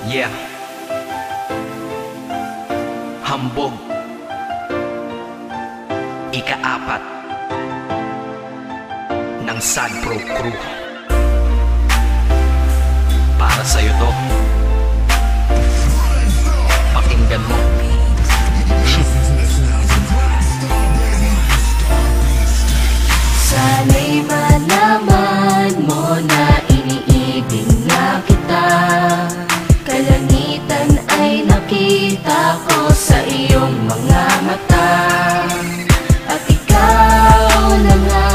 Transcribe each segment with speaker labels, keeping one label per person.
Speaker 1: Yeah. Hambog. Ika-4 ng Sad Pro Crew. Para sa'yo to. Pakinggan mo.
Speaker 2: Sana'y malaman mo na iniibig na kita. Kalangitan ay nakita ko sa iyong mga mata. At ikaw na nga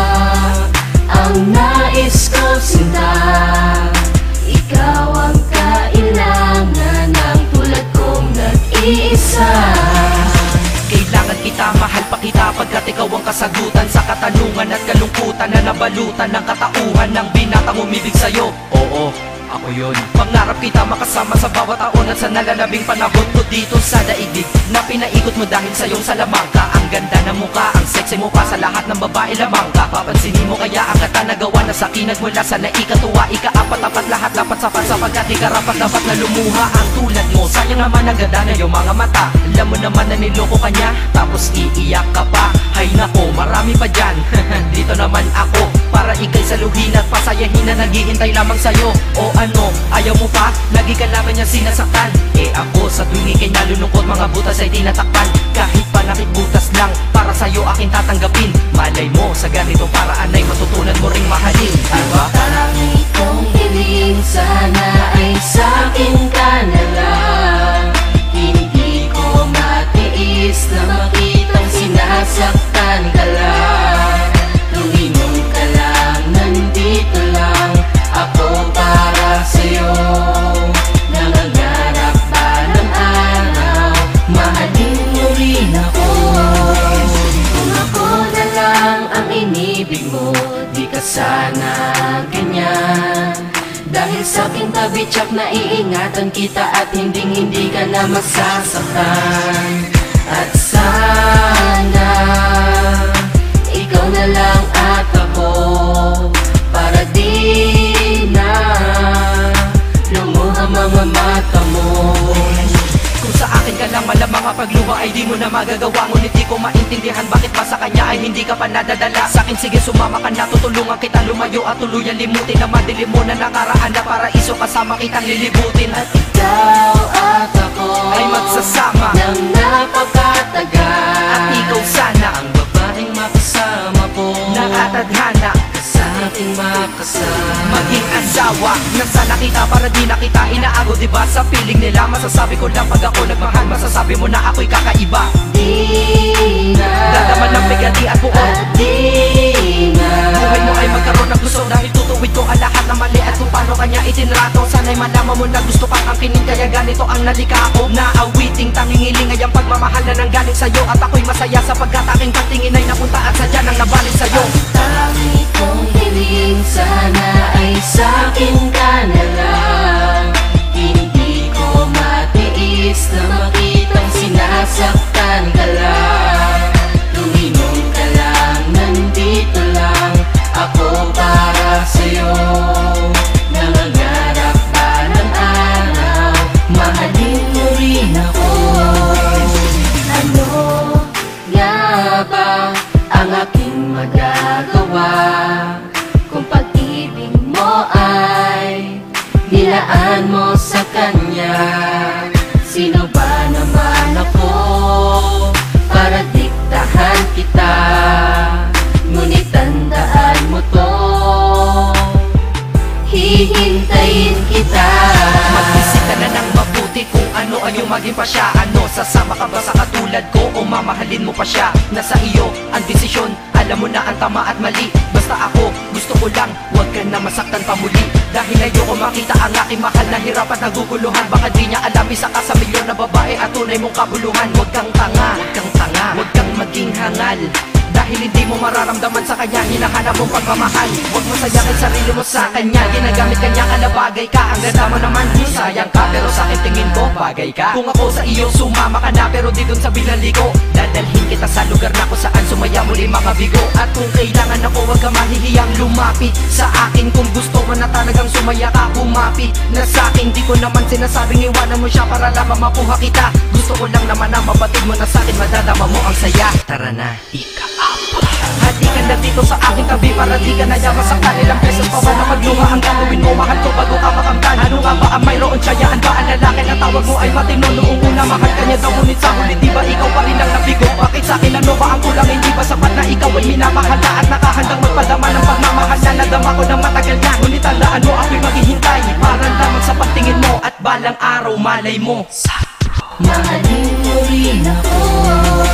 Speaker 2: ang nais ko sinta. Ikaw ang kailangan ng tulad kong nag-iisa.
Speaker 1: Kailangan kita, mahal pa kita pagkat ikaw ang kasagutan sa katanungan at kalungkutan na nabalutan ng katauhan ng binatang umibig sa'yo. Oo, ako yun. Pangarap kita makasama sa bawat taon at sa nalalabing panahon ko dito sa daigdig na pinaikot mo dahil sa iyong salamangka. Ang ganda ng mukha, ang sexy mo pa sa lahat ng babae lamang ka. Papansinin mo kaya ang kata na gawa na sakinag mula sa naikatuwa. Ika-4 lahat dapat sapat sapagkat ikarapat dapat na lumuha ang tulad mo. Sayang naman ang ganda na iyong mga mata. Alam mo naman na niloko ka niya, tapos iiyak ka pa. Hay nako, marami pa dyan. Dito naman ako para ikay saluhin at pasayahin na naghihintay lamang sa'yo. O ano, ayaw mo pa? Lagi ka naman niya sinasaktan. Eh ako sa tuwing ikay nalulungkot, mga butas ay tinatakpan. Kahit panakit butas lang, para sa'yo aking tatanggapin. Malay mo, sa ganitong paraan ay matutunan mo ring mahalin, diba?
Speaker 2: Tangi kong hiling, sana ay sa'kin ka na lang. Hindi ko matiis na makitang sinasaktan ka lang. Lumingon ka lang, nandito lang ako para sa'yo. Nangangarap ba ng araw, mahalin mo rin ako. Kung ako na lang ang inibig mo, di ka sana ganyan. Dahil sa'king tabi tsak na iingatan kita at hindi ka na masasaktan. At sana ikaw na lang at ako, para di na lumuha mga mata mo.
Speaker 1: Kung sa akin ka lang malamang mapagluha ay di mo na magagawa. Ngunit di ko maintindihan bakit pa sa kanya ay hindi ka pa nadadala. Sa akin sige sumama ka na, tutulungan kita lumayo at tuluyan limutin na madilim mo na nakaraan na paraiso kasama kitang lilibutin.
Speaker 2: At ikaw at ako
Speaker 1: ay magsasama
Speaker 2: ng napakatagal.
Speaker 1: at ikaw sana
Speaker 2: ang babaeng makasama ko,
Speaker 1: nakatadhana
Speaker 2: sa ating makasama.
Speaker 1: maging asawa na sana kita para di na kita inaago. Diba sa feeling nila masasabi ko lang pag ako nagmahal, masasabi mo na ako'y kakaiba.
Speaker 2: Di na
Speaker 1: Dalaman ng bigati at buo,
Speaker 2: at di na
Speaker 1: buhay mo ay magkaroon ng gusto dahil tutuwid ko ang lahat na mali at kung paano kanya itinrato. Sana'y malaman mo na gusto kang angkinin kaya ganito ang nalika ko. Naawiting tangingiling ay ang pagmamahal na nanggaling sa'yo. At ako'y masaya sapagkat aking patingin ay napunta at sadya nang nabaling sa'yo.
Speaker 2: tangi kong hiling, sana ay sa'kin ka na lang. Hindi ko matiis na makitang sinasaktan ka lang. Lumingon ka lang, nandito lang ako para sa'yo. Nangangarap ba ng araw, mahalin mo rin ako. Ano nga ba ang aking magagawa kung pag-ibig mo ay nilaan mo sa kanya? Sino ba naman ako para diktahan kita? Ngunit tandaan mo to, hihintayin kita.
Speaker 1: Mag-isip ka na ng mabuti kung ano ay yung maging pa siya. Ano, sasama ka ba sa katulad ko o mamahalin mo pa siya? Nasa iyo ang desisyon, alam mo na ang tama at mali. Basta ako, gusto ko lang, huwag ka na masaktan pa muli. Dahil ayoko makita ang aking mahal na hirap at naguguluhan. Baka di niya alam isa ka sa milyon na babae at tunay mong kabuluhan. Huwag kang tanga, huwag kang tanga, huwag kang maging hangal. Dahil dahil hindi mo mararamdaman sa kanya hinahanap mong pagmamahal. Huwag mo sayangin sarili mo sa kanya, ginagamit kanya ka na bagay ka. Ang ganda mo naman, sayang ka, pero sa akin tingin ko bagay ka. Kung ako sa iyo sumama ka na, pero di dun sa binaliko, dadalhin kita sa lugar na kung saan sumaya muli mga bigo. At kung kailangan ako, huwag ka mahihiyang lumapit sa akin. Kung gusto mo na talagang sumaya ka, humapit na sa akin. Di ko naman sinasabing iwanan mo siya para lamang makuha kita. Gusto ko lang naman na mabatid mo na sa akin, madadama mo ang saya. Tara na, ika-apa. Hati ka na dito sa aking tabi para di ka nayaman sa kanilang beses pa ba na magluha. Ang gagawin mo, mahal ko bago ka makamtan. Ano nga ba ang mayroon, tsayaan ba ang lalaki na tawag mo ay matino? Noong una mahal ka niya daw, ngunit sa huli di ba ikaw pa rin ang nabigo? Bakit sa akin ano ba ang kulang? Hindi ba sapat na ikaw ay minamahal na at nakahandang magpadama ng pagmamahal na nadama ko ng matagal na? Ngunit tandaan mo ako'y maghihintay para lamang sa pagtingin mo at balang araw malay mo
Speaker 2: Mahalin mo rin ako.